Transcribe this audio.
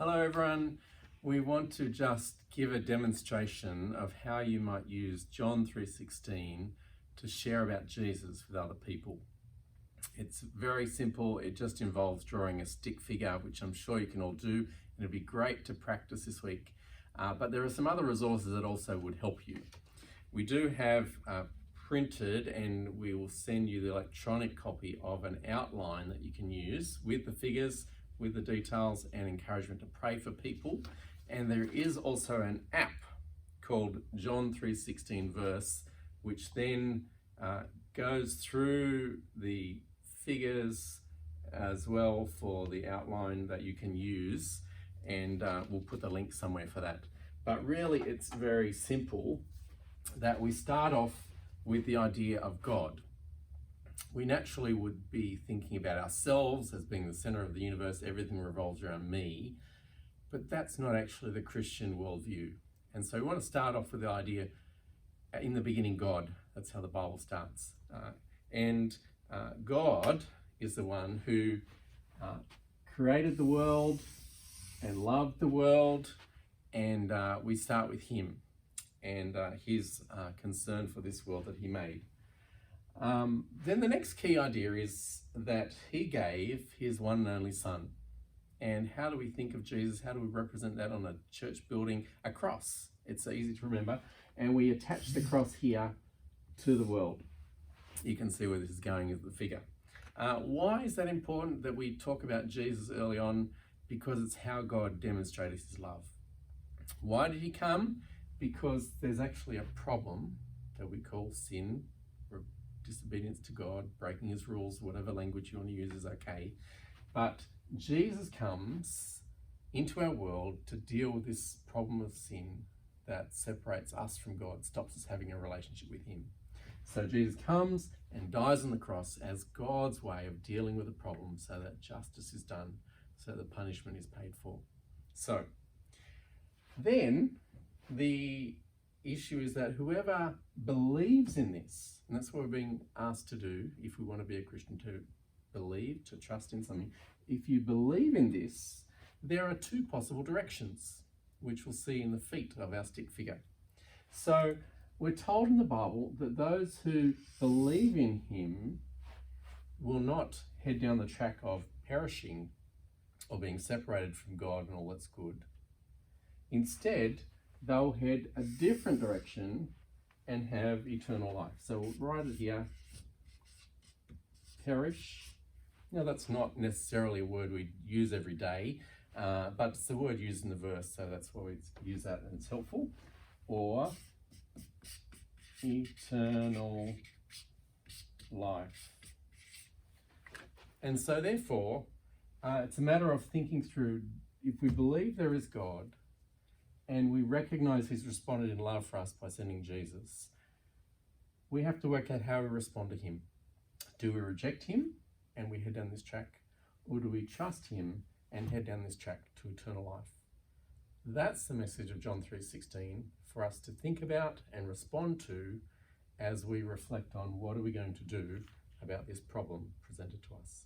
Hello everyone. We want to just give a demonstration of how you might use John 3:16 to share about Jesus with other people. It's very simple. It just involves drawing a stick figure, which I'm sure you can all do, and it'd be great to practice this week. But there are some other resources that also would help you. We do have printed, and we will send you the electronic copy of an outline that you can use with the figures, with the details, and encouragement to pray for people. And there is also an app called John 3:16 verse, which then goes through the figures as well for the outline that you can use, and we'll put the link somewhere for that. But really it's very simple, that we start off with the idea of God. We naturally would be thinking about ourselves as being the center of the universe, everything revolves around me, but that's not actually the Christian worldview. And so we want to start off with the idea, in the beginning God, that's how the Bible starts. God is the one who created the world and loved the world, and we start with him and his concern for this world that he made. Then the next key idea is that he gave his one and only son. And how do we think of Jesus? How do we represent that on a church building? A cross. It's so easy to remember. And we attach the cross here to the world. You can see where this is going with the figure. Why is that important that we talk about Jesus early on? Because it's how God demonstrated his love. Why did he come? Because there's actually a problem that we call sin, or disobedience to God, breaking his rules, whatever language you want to use is okay. But Jesus comes into our world to deal with this problem of sin that separates us from God, stops us having a relationship with him. So Jesus comes and dies on the cross as God's way of dealing with the problem, so that justice is done, so the punishment is paid for. So then the issue is that whoever believes in this, and that's what we're being asked to do if we want to be a Christian, to believe, to trust in something. If you believe in this, there are two possible directions, which we'll see in the feet of our stick figure. So we're told in the Bible that those who believe in him will not head down the track of perishing or being separated from God and all that's good. Instead, they'll head a different direction and have eternal life. So we'll write it here, perish. Now that's not necessarily a word we use every day, but it's the word used in the verse, so that's why we use that and it's helpful. Or eternal life. And so therefore, it's a matter of thinking through, if we believe there is God, and we recognize he's responded in love for us by sending Jesus, we have to work out how we respond to him. Do we reject him and we head down this track? Or do we trust him and head down this track to eternal life? That's the message of John 3:16 for us to think about and respond to as we reflect on what are we going to do about this problem presented to us.